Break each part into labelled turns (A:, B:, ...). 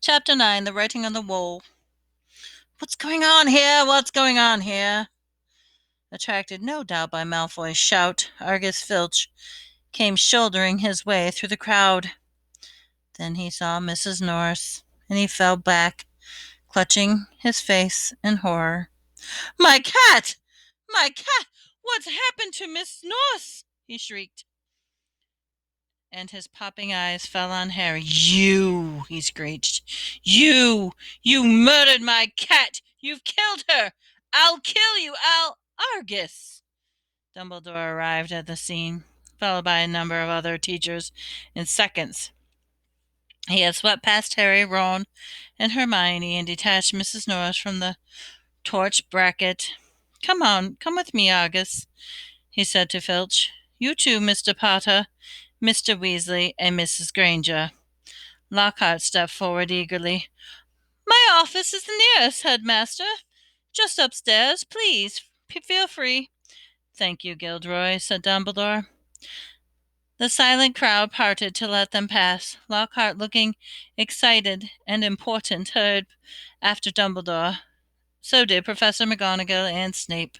A: Chapter 9 The Writing on the Wall. What's going on here? What's going on here? Attracted no doubt by Malfoy's shout, Argus Filch came shouldering his way through the crowd. Then he saw Mrs. Norris, and he fell back, clutching his face in horror. My cat! My cat! What's happened to Miss Norris? He shrieked, and his popping eyes fell on Harry. You, he screeched. You murdered my cat! You've killed her! I'll kill you! Argus! Dumbledore arrived at the scene, followed by a number of other teachers, in seconds. He had swept past Harry, Ron, and Hermione and detached Mrs. Norris from the torch bracket. Come on, come with me, Argus, he said to Filch. You too, Mr. Potter, Mr. Weasley, and Mrs. Granger. Lockhart stepped forward eagerly. My office is the nearest, headmaster. Just upstairs, please. Feel free. Thank you, Gilderoy, said Dumbledore. The silent crowd parted to let them pass. Lockhart, looking excited and important, hurried after Dumbledore. So did Professor McGonagall and Snape.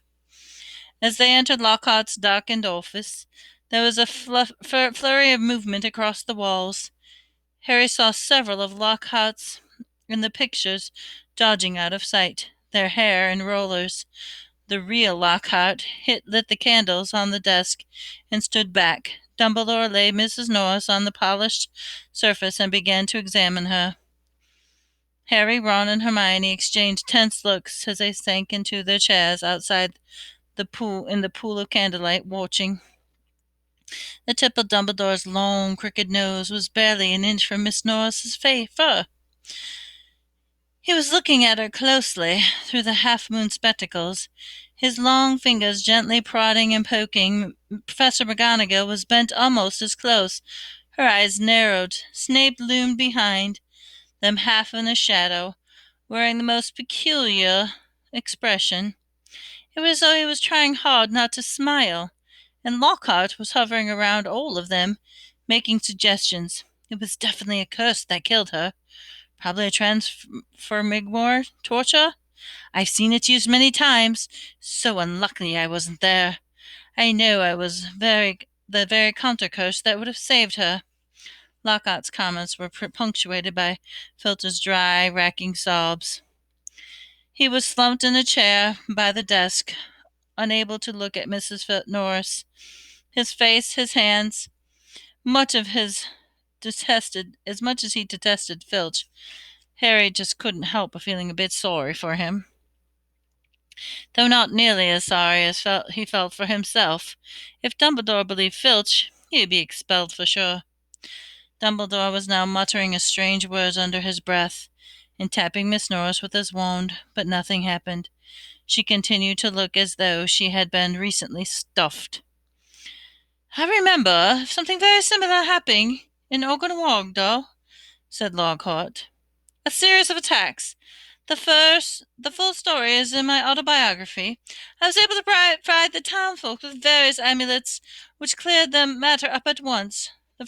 A: As they entered Lockhart's darkened office, there was a flurry of movement across the walls. Harry saw several of Lockhart's in the pictures dodging out of sight, their hair in rollers. The real Lockhart lit the candles on the desk and stood back. Dumbledore laid Mrs. Norris on the polished surface and began to examine her. Harry, Ron, and Hermione exchanged tense looks as they sank into their chairs outside the pool of candlelight, watching. The tip of Dumbledore's long, crooked nose was barely an inch from Miss Norris's fur. He was looking at her closely through the half-moon spectacles, his long fingers gently prodding and poking. Professor McGonagall was bent almost as close. Her eyes narrowed. Snape loomed behind them, half in the shadow, wearing the most peculiar expression. It was as though he was trying hard not to smile, and Lockhart was hovering around all of them, making suggestions. It was definitely a curse that killed her. Probably a transformigmor torture. I've seen it used many times. So unlucky I wasn't there. I know I was the very counter curse that would have saved her. Lockhart's comments were punctuated by Filch's dry, racking sobs. He was slumped in a chair by the desk, unable to look at Mrs. Norris. His face, his hands, much of his detested, as much as he detested Filch, Harry just couldn't help but feeling a bit sorry for him, though not nearly as sorry as he felt for himself. If Dumbledore believed Filch, he would be expelled for sure. Dumbledore was now muttering strange words under his breath and tapping Miss Norris with his wand, but nothing happened. She continued to look as though she had been recently stuffed. I remember something very similar happening in Ogdenwogdall, said Lockhart. A series of attacks. The full story is in my autobiography. I was able to provide the townfolk with various amulets which cleared the matter up at once. The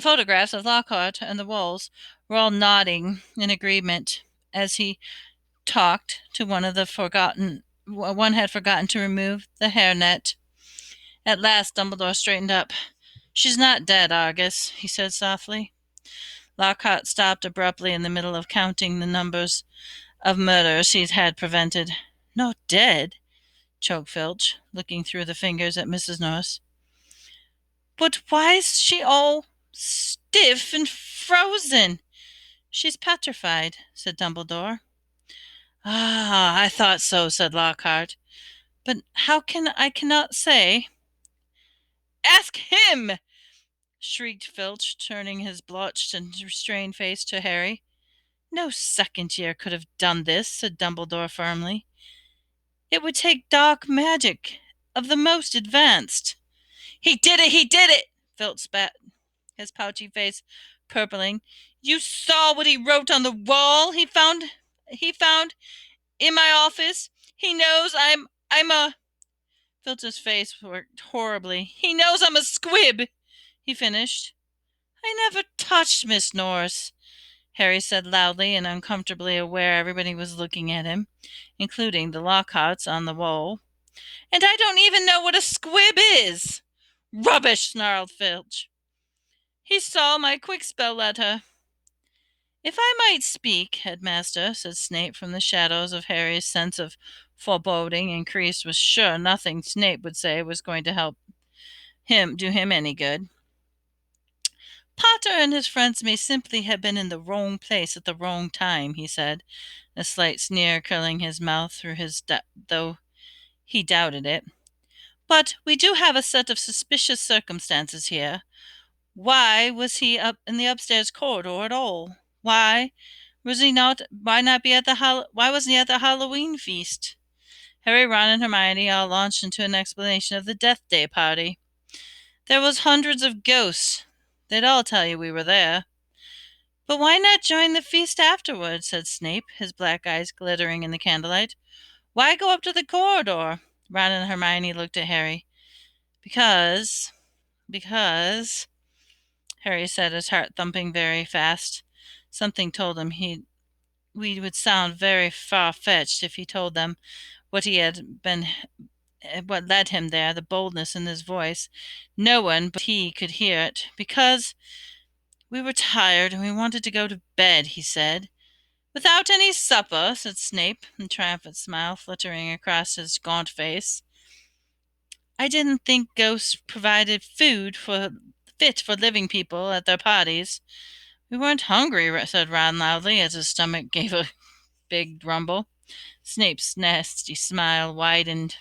A: photographs of Lockhart and the walls were all nodding in agreement as he talked to one had forgotten to remove the hairnet. At last Dumbledore straightened up. She's not dead, Argus, he said softly. Lockhart stopped abruptly in the middle of counting the numbers of murders he had prevented. Not dead, choked Filch, looking through the fingers at Mrs. Norris. But why's she all stiff and frozen? She's petrified, said Dumbledore. Ah, I thought so, said Lockhart. But I cannot say. Ask him! Shrieked Filch, turning his blotched and restrained face to Harry. No second year could have done this, said Dumbledore firmly. It would take dark magic of the most advanced. He did it! He did it! Filch spat, his pouchy face purpling. You saw what he wrote on the wall he found in my office. He knows I'm a Filch's face worked horribly. He knows I'm a squib, he finished. I never touched Miss Norris. Harry said loudly and uncomfortably aware everybody was looking at him, including the Lockharts on the wall. "And I don't even know what a squib is!" "Rubbish!" snarled Filch. "He saw my quick-spell letter." "If I might speak, Headmaster," said Snape from the shadows of Harry's sense of foreboding increased was sure nothing Snape would say was going to do him any good. "Potter and his friends may simply have been in the wrong place at the wrong time," he said, a slight sneer curling his mouth through though he doubted it. "But we do have a set of suspicious circumstances here. Why was he up in the upstairs corridor at all? Why was he not? Why not be at Why wasn't he at the Halloween feast?" Harry, Ron, and Hermione all launched into an explanation of the Death Day party. "There was hundreds of ghosts. They'd all tell you we were there." "But why not join the feast afterward?" said Snape, his black eyes glittering in the candlelight. "Why go up to the corridor?" Ron and Hermione looked at Harry. Because," Harry said, his heart thumping very fast. Something told him we would sound very far-fetched if he told them what led him there, the boldness in his voice. No one but he could hear it. "Because we were tired and we wanted to go to bed," he said. "Without any supper?" said Snape, a triumphant smile flittering across his gaunt face. "I didn't think ghosts provided food fit for living people at their parties." "We weren't hungry," said Ron loudly, as his stomach gave a big rumble. Snape's nasty smile widened.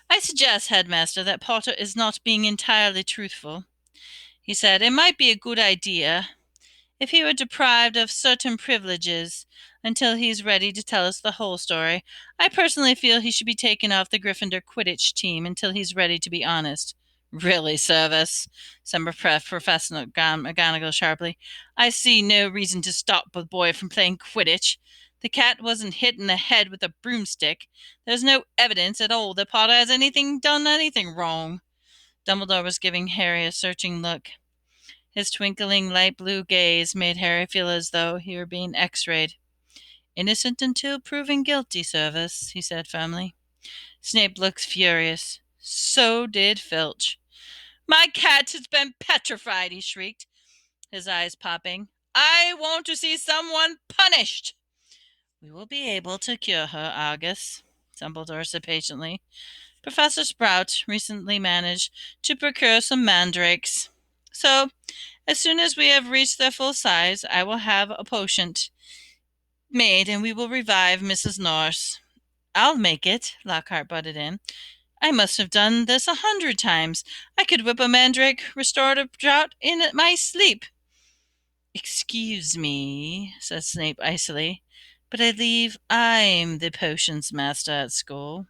A: "I suggest, Headmaster, that Potter is not being entirely truthful," he said. "It might be a good idea if he were deprived of certain privileges until he's ready to tell us the whole story. I personally feel he should be taken off the Gryffindor Quidditch team until he's ready to be honest." "Really, Service," said Professor McGonagall sharply, "I see no reason to stop the boy from playing Quidditch. The cat wasn't hit in the head with a broomstick. There's no evidence at all that Potter has done anything wrong." Dumbledore was giving Harry a searching look. His twinkling light blue gaze made Harry feel as though he were being x-rayed. "Innocent until proven guilty, Service," he said firmly. Snape looked furious. So did Filch. "My cat has been petrified," he shrieked, his eyes popping. "I want to see someone punished." "We will be able to cure her, Argus," Dumbledore said patiently. "Professor Sprout recently managed to procure some mandrakes. So, as soon as we have reached their full size, I will have a potion made and we will revive Mrs. Norris." "I'll make it," Lockhart butted in. "I must have done this 100 times. I could whip a mandrake restorative draught in my sleep." "Excuse me," said Snape icily, "but I believe I'm the potions master at school."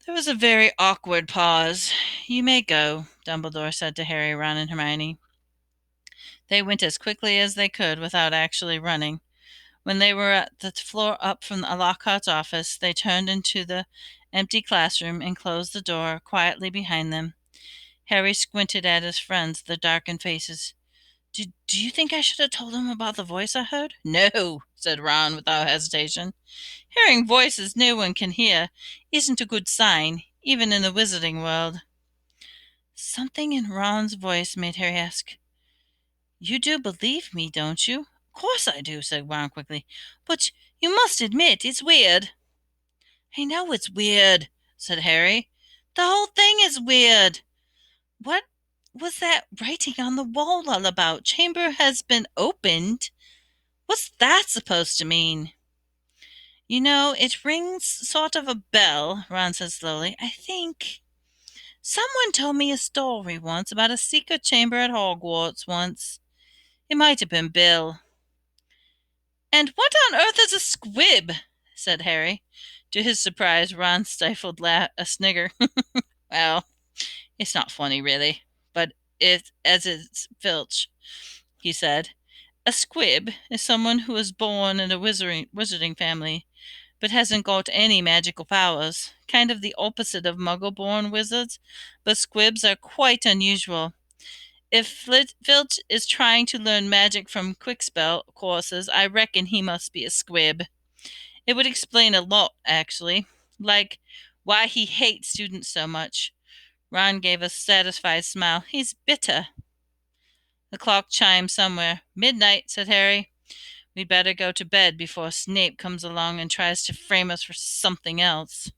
A: There was a very awkward pause. "You may go," Dumbledore said to Harry, Ron, and Hermione. They went as quickly as they could without actually running. When they were at the floor up from Lockhart's office, they turned into the empty classroom and closed the door quietly behind them. Harry squinted at his friends, their darkened faces. Do you think I should have told him about the voice I heard?" "No," said Ron without hesitation. "Hearing voices no one can hear isn't a good sign, even in the wizarding world." Something in Ron's voice made Harry ask, "You do believe me, don't you?" "Of course I do," said Ron quickly. "But you must admit it's weird." "I know it's weird," said Harry. "The whole thing is weird. What was that writing on the wall all about? Chamber has been opened. What's that supposed to mean?" "You know, it rings sort of a bell," Ron said slowly. "I think someone told me a story once about a secret chamber at Hogwarts once. It might have been Bill." "And what on earth is a squib?" said Harry. To his surprise, Ron stifled a snigger. "Well, it's not funny, really, but it's Filch," he said. "A squib is someone who is born in a wizarding family, but hasn't got any magical powers. Kind of the opposite of muggle-born wizards, but squibs are quite unusual. If Filch is trying to learn magic from Quickspell courses, I reckon he must be a squib. It would explain a lot, actually. Like why he hates students so much. Ron gave a satisfied smile. He's bitter. The clock chimed somewhere. Midnight, said Harry. We'd better go to bed before Snape comes along and tries to frame us for something else.